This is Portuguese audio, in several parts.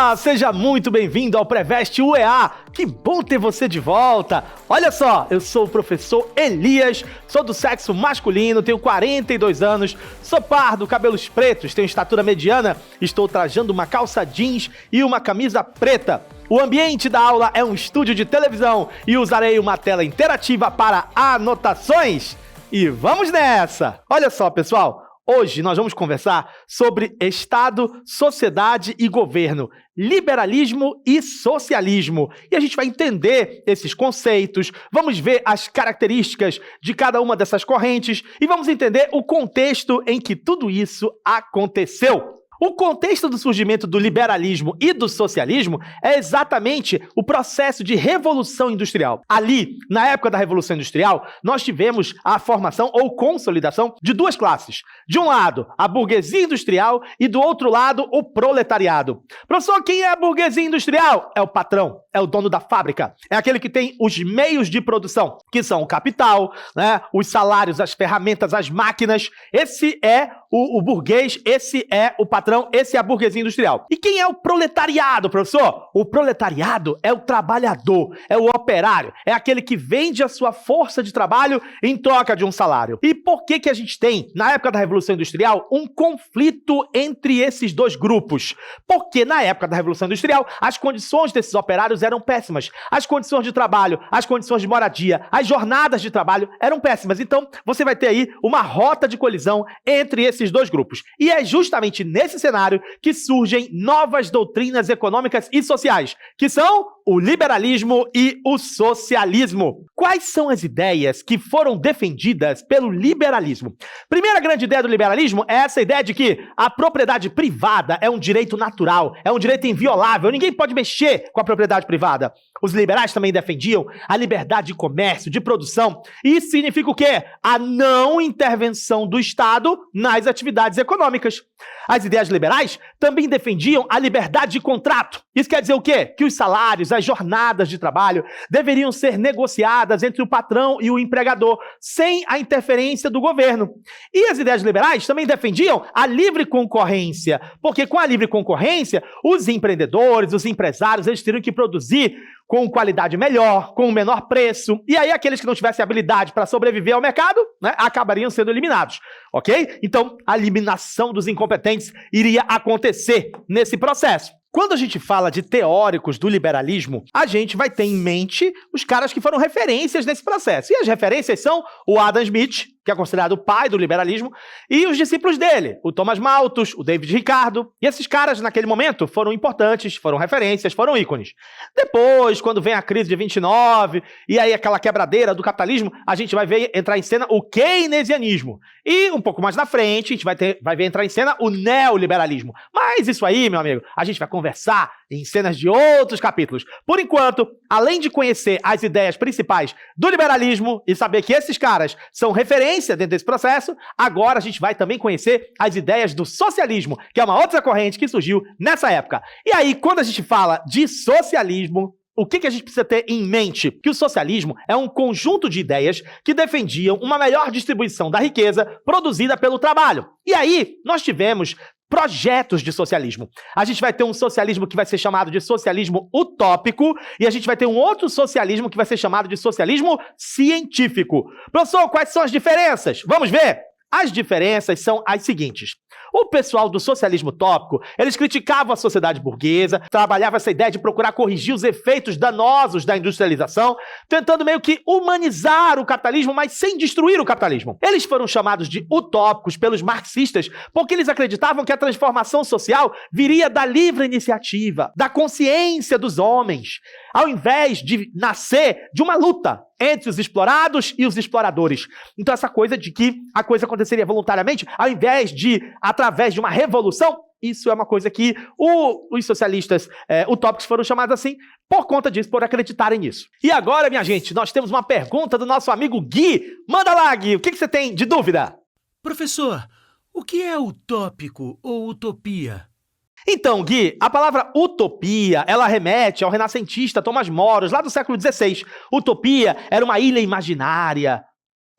Olá, seja muito bem-vindo ao Preveste UEA. Que bom ter você de volta. Olha só, eu sou o professor Elias, sou do sexo masculino, tenho 42 anos, sou pardo, cabelos pretos, tenho estatura mediana, estou trajando uma calça jeans e uma camisa preta. O ambiente da aula é um estúdio de televisão e usarei uma tela interativa para anotações. E vamos nessa! Olha só, pessoal, hoje nós vamos conversar sobre Estado, sociedade e governo, liberalismo e socialismo. E a gente vai entender esses conceitos, vamos ver as características de cada uma dessas correntes e vamos entender o contexto em que tudo isso aconteceu. O contexto do surgimento do liberalismo e do socialismo é exatamente o processo de revolução industrial. Ali, na época da Revolução Industrial, nós tivemos a formação ou consolidação de duas classes. De um lado, a burguesia industrial e do outro lado, o proletariado. Professor, quem é a burguesia industrial? É o patrão, é o dono da fábrica, é aquele que tem os meios de produção, que são o capital, né, os salários, as ferramentas, as máquinas. Esse é o burguês, esse é o patrão, esse é a burguesia industrial. E quem é o proletariado, professor? O proletariado é o trabalhador, é o operário, é aquele que vende a sua força de trabalho em troca de um salário. E por que a gente tem, na época da Revolução Industrial, um conflito entre esses dois grupos? Porque na época da Revolução Industrial, as condições desses operários eram péssimas. As condições de trabalho, as condições de moradia, as jornadas de trabalho eram péssimas. Então, você vai ter aí uma rota de colisão entre esses dois grupos. E é justamente nesse cenário que surgem novas doutrinas econômicas e sociais, que são o liberalismo e o socialismo. Quais são as ideias que foram defendidas pelo liberalismo? Primeira grande ideia do liberalismo é essa ideia de que a propriedade privada é um direito natural, é um direito inviolável, ninguém pode mexer com a propriedade privada. Os liberais também defendiam a liberdade de comércio, de produção. Isso significa o quê? A não intervenção do Estado nas atividades econômicas. As ideias liberais também defendiam a liberdade de contrato. Isso quer dizer o quê? Que os salários, as jornadas de trabalho deveriam ser negociadas entre o patrão e o empregador, sem a interferência do governo. E as ideias liberais também defendiam a livre concorrência, porque com a livre concorrência, os empreendedores, os empresários, eles teriam que produzir com qualidade melhor, com um menor preço, e aí aqueles que não tivessem habilidade para sobreviver ao mercado, né, acabariam sendo eliminados, ok? Então, a eliminação dos incompetentes iria acontecer nesse processo. Quando a gente fala de teóricos do liberalismo, a gente vai ter em mente os caras que foram referências nesse processo. E as referências são o Adam Smith, que é considerado o pai do liberalismo, e os discípulos dele, o Thomas Malthus, o David Ricardo. E esses caras, naquele momento, foram importantes, foram referências, foram ícones. Depois, quando vem a crise de 29, e aí aquela quebradeira do capitalismo, a gente vai ver entrar em cena o keynesianismo. E um pouco mais na frente, a gente vai ver entrar em cena o neoliberalismo. Mas isso aí, meu amigo, a gente vai conversar em cenas de outros capítulos. Por enquanto, além de conhecer as ideias principais do liberalismo e saber que esses caras são referência dentro desse processo, agora a gente vai também conhecer as ideias do socialismo, que é uma outra corrente que surgiu nessa época. E aí, quando a gente fala de socialismo, o que a gente precisa ter em mente? Que o socialismo é um conjunto de ideias que defendiam uma melhor distribuição da riqueza produzida pelo trabalho. E aí, nós tivemos projetos de socialismo. A gente vai ter um socialismo que vai ser chamado de socialismo utópico e a gente vai ter um outro socialismo que vai ser chamado de socialismo científico. Professor, quais são as diferenças? Vamos ver? As diferenças são as seguintes. O pessoal do socialismo utópico, eles criticavam a sociedade burguesa, trabalhavam essa ideia de procurar corrigir os efeitos danosos da industrialização, tentando meio que humanizar o capitalismo, mas sem destruir o capitalismo. Eles foram chamados de utópicos pelos marxistas porque eles acreditavam que a transformação social viria da livre iniciativa, da consciência dos homens, ao invés de nascer de uma luta entre os explorados e os exploradores. Então essa coisa de que a coisa aconteceria voluntariamente, ao invés de através de uma revolução, isso é uma coisa que os socialistas utópicos foram chamados assim por conta disso, por acreditarem nisso. E agora, minha gente, nós temos uma pergunta do nosso amigo Gui. Manda lá, Gui, o que você tem de dúvida? Professor, o que é utópico ou utopia? Então, Gui, a palavra utopia, ela remete ao renascentista Tomás Moros, lá do século XVI. Utopia era uma ilha imaginária,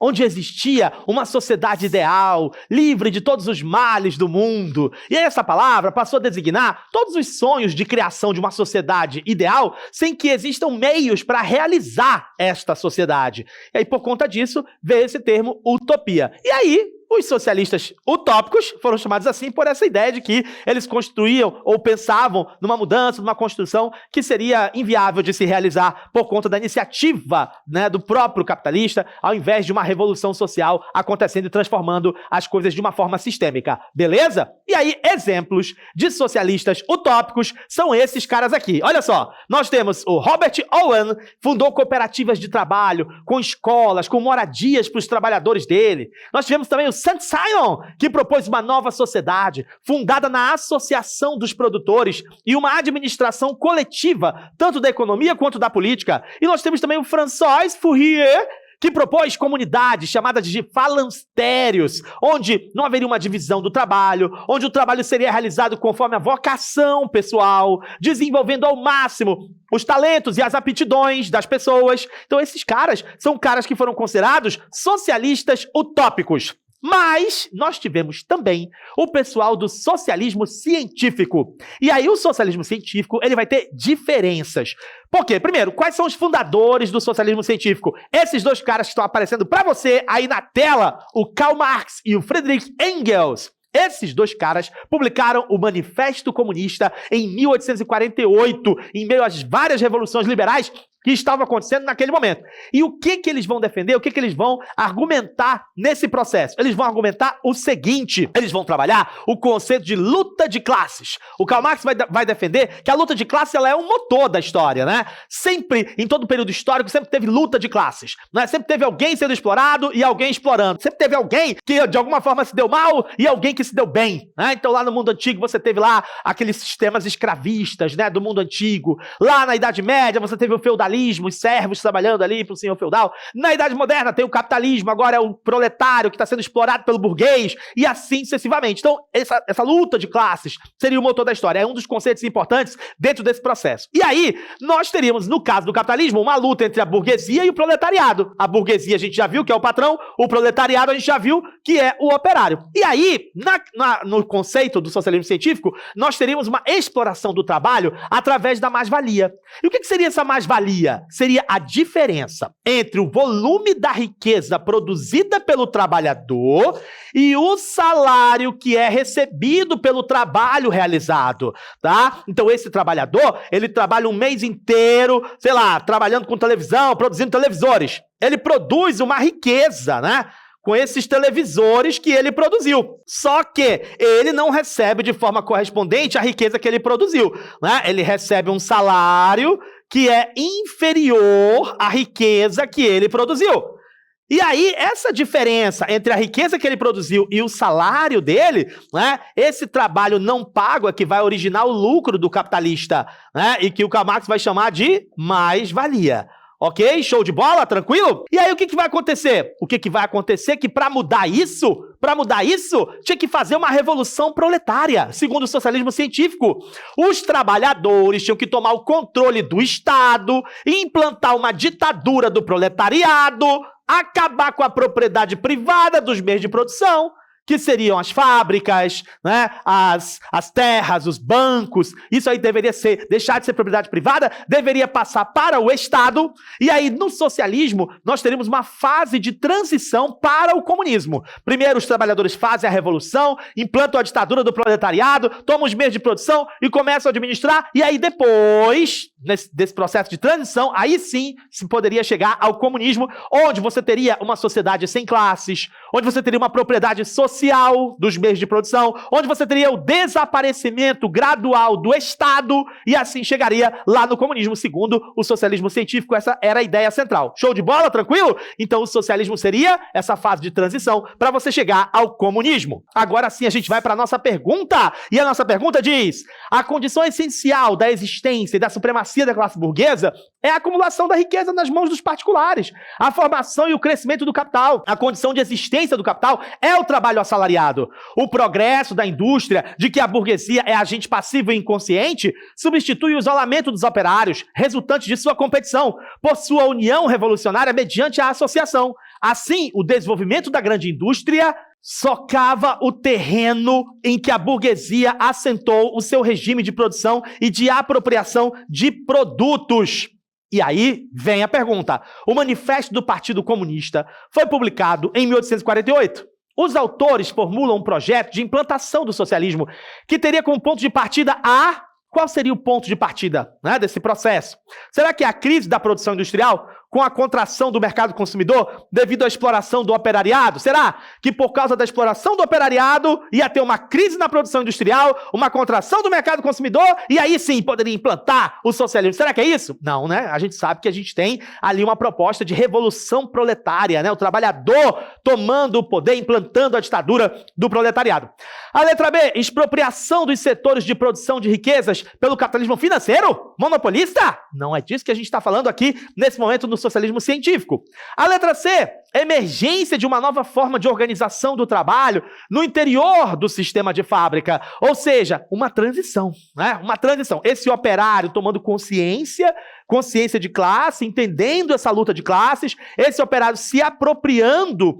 onde existia uma sociedade ideal, livre de todos os males do mundo. E aí essa palavra passou a designar todos os sonhos de criação de uma sociedade ideal sem que existam meios para realizar esta sociedade. E aí, por conta disso, veio esse termo utopia. E aí, os socialistas utópicos foram chamados assim por essa ideia de que eles construíam ou pensavam numa mudança, numa construção que seria inviável de se realizar por conta da iniciativa, né, do próprio capitalista, ao invés de uma revolução social acontecendo e transformando as coisas de uma forma sistêmica. Beleza? E aí, exemplos de socialistas utópicos são esses caras aqui. Olha só, nós temos o Robert Owen, fundou cooperativas de trabalho, com escolas, com moradias para os trabalhadores dele. Nós tivemos também o St. Simon, que propôs uma nova sociedade, fundada na associação dos produtores e uma administração coletiva, tanto da economia quanto da política. E nós temos também o François Fourier, que propôs comunidades chamadas de falancérios, onde não haveria uma divisão do trabalho, onde o trabalho seria realizado conforme a vocação pessoal, desenvolvendo ao máximo os talentos e as aptidões das pessoas. Então esses caras são caras que foram considerados socialistas utópicos. Mas nós tivemos também o pessoal do socialismo científico. E aí o socialismo científico, ele vai ter diferenças. Por quê? Primeiro, quais são os fundadores do socialismo científico? Esses dois caras que estão aparecendo para você aí na tela, o Karl Marx e o Friedrich Engels. Esses dois caras publicaram o Manifesto Comunista em 1848, em meio às várias revoluções liberais que estavam acontecendo naquele momento. E o que eles vão defender, o que eles vão argumentar nesse processo? Eles vão argumentar o seguinte: eles vão trabalhar o conceito de luta de classes. O Karl Marx vai defender que a luta de classes ela é um motor da história, né? Sempre, em todo o período histórico, sempre teve luta de classes, né? Sempre teve alguém sendo explorado e alguém explorando. Sempre teve alguém que, de alguma forma, se deu mal e alguém que se deu bem, né? Então, lá no mundo antigo, você teve lá aqueles sistemas escravistas, né, do mundo antigo. Lá na Idade Média, você teve o feudalismo, os servos trabalhando ali para o senhor feudal. Na Idade Moderna tem o capitalismo, agora é o proletário que está sendo explorado pelo burguês, e assim sucessivamente. Então, essa luta de classes seria o motor da história, é um dos conceitos importantes dentro desse processo. E aí, nós teríamos, no caso do capitalismo, uma luta entre a burguesia e o proletariado. A burguesia a gente já viu que é o patrão, o proletariado a gente já viu que é o operário. E aí, no conceito do socialismo científico, nós teríamos uma exploração do trabalho através da mais-valia. E o que seria essa mais-valia? Seria a diferença entre o volume da riqueza produzida pelo trabalhador e o salário que é recebido pelo trabalho realizado, tá? Então esse trabalhador, ele trabalha um mês inteiro, sei lá, trabalhando com televisão, produzindo televisores. Ele produz uma riqueza, né? Com esses televisores que ele produziu. Só que ele não recebe de forma correspondente a riqueza que ele produziu, né? Ele recebe um salário que é inferior à riqueza que ele produziu. E aí, essa diferença entre a riqueza que ele produziu e o salário dele, né, esse trabalho não pago é que vai originar o lucro do capitalista, né, e que o Karl Marx vai chamar de mais-valia. Ok? Show de bola? Tranquilo? E aí o que vai acontecer? O que vai acontecer é que para mudar isso, tinha que fazer uma revolução proletária, segundo o socialismo científico. Os trabalhadores tinham que tomar o controle do Estado, implantar uma ditadura do proletariado, acabar com a propriedade privada dos meios de produção, que seriam as fábricas, né, as terras, os bancos. Isso aí deveria deixar de ser propriedade privada, deveria passar para o Estado. E aí, no socialismo, nós teríamos uma fase de transição para o comunismo. Primeiro, os trabalhadores fazem a revolução, implantam a ditadura do proletariado, tomam os meios de produção e começam a administrar. E aí, depois desse processo de transição, aí sim se poderia chegar ao comunismo, onde você teria uma sociedade sem classes, onde você teria uma propriedade social dos meios de produção, onde você teria o desaparecimento gradual do Estado, e assim chegaria lá no comunismo, segundo o socialismo científico. Essa era a ideia central. Show de bola? Tranquilo? Então o socialismo seria essa fase de transição para você chegar ao comunismo. Agora sim a gente vai para a nossa pergunta, e a nossa pergunta diz: a condição essencial da existência e da supremacia da classe burguesa é a acumulação da riqueza nas mãos dos particulares, a formação e o crescimento do capital. A condição de existência do capital é o trabalho assalariado. O progresso da indústria, de que a burguesia é agente passivo e inconsciente, substitui o isolamento dos operários, resultante de sua competição, por sua união revolucionária mediante a associação. Assim, o desenvolvimento da grande indústria socava o terreno em que a burguesia assentou o seu regime de produção e de apropriação de produtos. E aí vem a pergunta. O Manifesto do Partido Comunista foi publicado em 1848. Os autores formulam um projeto de implantação do socialismo que teria como ponto de partida a... Qual seria o ponto de partida, né, desse processo? Será que é a crise da produção industrial com a contração do mercado consumidor devido à exploração do operariado? Será que por causa da exploração do operariado ia ter uma crise na produção industrial, uma contração do mercado consumidor e aí sim poderia implantar o socialismo? Será que é isso? Não, né? A gente sabe que a gente tem ali uma proposta de revolução proletária, né? O trabalhador tomando o poder, implantando a ditadura do proletariado. A letra B, expropriação dos setores de produção de riquezas pelo capitalismo financeiro? Monopolista? Não é disso que a gente está falando aqui nesse momento no socialismo científico. A letra C, emergência de uma nova forma de organização do trabalho no interior do sistema de fábrica, ou seja, uma transição, né? Uma transição. Esse operário tomando consciência de classe, entendendo essa luta de classes, esse operário se apropriando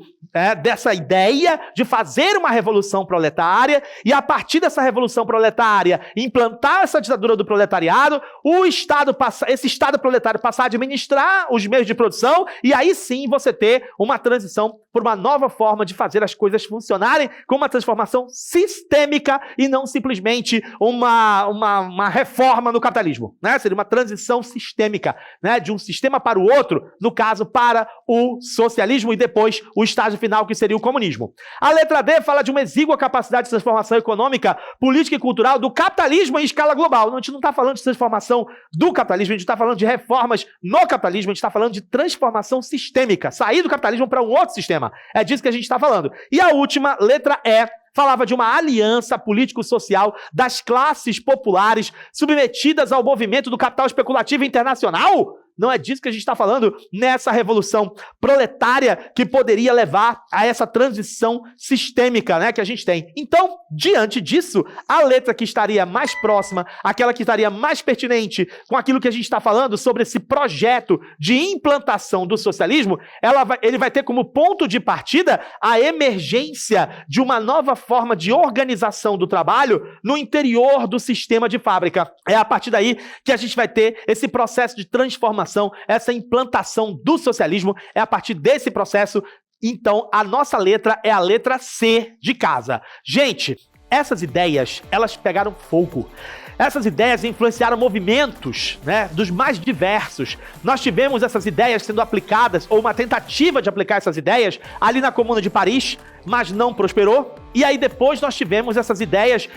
dessa ideia de fazer uma revolução proletária e a partir dessa revolução proletária implantar essa ditadura do proletariado, esse Estado proletário passar a administrar os meios de produção e aí sim você ter uma transição por uma nova forma de fazer as coisas funcionarem com uma transformação sistêmica e não simplesmente uma reforma no capitalismo, né? Seria uma transição sistêmica, né? De um sistema para o outro, no caso para o socialismo e depois o estágio final que seria o comunismo. A letra D fala de uma exígua capacidade de transformação econômica, política e cultural do capitalismo em escala global. A gente não está falando de transformação do capitalismo, a gente está falando de reformas no capitalismo, a gente está falando de transformação sistêmica, sair do capitalismo para um outro sistema. É disso que a gente está falando. E a última, letra E, falava de uma aliança político-social das classes populares submetidas ao movimento do capital especulativo internacional? Não é disso que a gente está falando nessa revolução proletária que poderia levar a essa transição sistêmica, né, que a gente tem. Então, diante disso, a letra que estaria mais próxima, aquela que estaria mais pertinente com aquilo que a gente está falando sobre esse projeto de implantação do socialismo, ele vai ter como ponto de partida a emergência de uma nova forma de organização do trabalho no interior do sistema de fábrica. É a partir daí que a gente vai ter esse processo de transformação, essa implantação do socialismo, é a partir desse processo. Então, a nossa letra é a letra C de casa. Gente, essas ideias, elas pegaram fogo. Essas ideias influenciaram movimentos, né, dos mais diversos. Nós tivemos essas ideias sendo aplicadas, ou uma tentativa de aplicar essas ideias, ali na Comuna de Paris, mas não prosperou. E aí depois nós tivemos essas ideias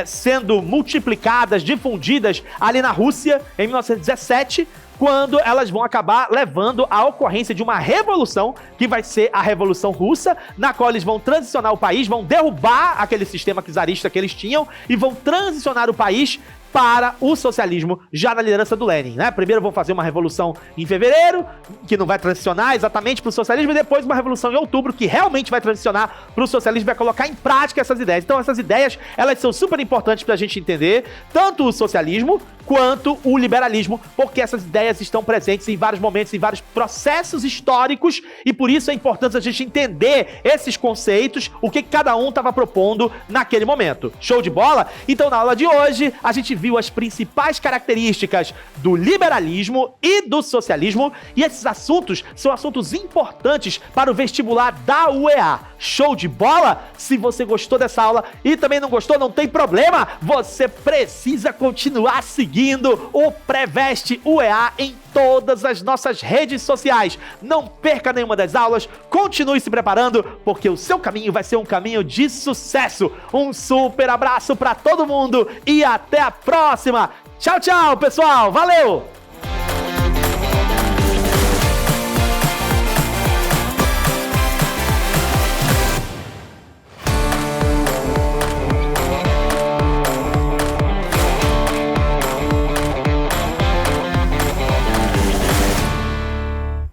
sendo multiplicadas, difundidas ali na Rússia, em 1917, quando elas vão acabar levando à ocorrência de uma revolução, que vai ser a Revolução Russa, na qual eles vão transicionar o país, vão derrubar aquele sistema czarista que eles tinham e vão transicionar o país para o socialismo, já na liderança do Lenin, né? Primeiro vão fazer uma revolução em fevereiro, que não vai transicionar exatamente para o socialismo, e depois uma revolução em outubro, que realmente vai transicionar para o socialismo, vai colocar em prática essas ideias. Então essas ideias, elas são super importantes para a gente entender, tanto o socialismo quanto o liberalismo, porque essas ideias estão presentes em vários momentos, em vários processos históricos, e por isso é importante a gente entender esses conceitos, o que cada um estava propondo naquele momento. Show de bola? Então na aula de hoje, a gente viu as principais características do liberalismo e do socialismo, e esses assuntos são assuntos importantes para o vestibular da UEA. Show de bola? Se você gostou dessa aula e também não gostou, não tem problema, você precisa continuar seguindo o Preveste UEA em todas as nossas redes sociais. Não perca nenhuma das aulas, continue se preparando, porque o seu caminho vai ser um caminho de sucesso. Um super abraço para todo mundo e até a próxima. Tchau, tchau, pessoal. Valeu!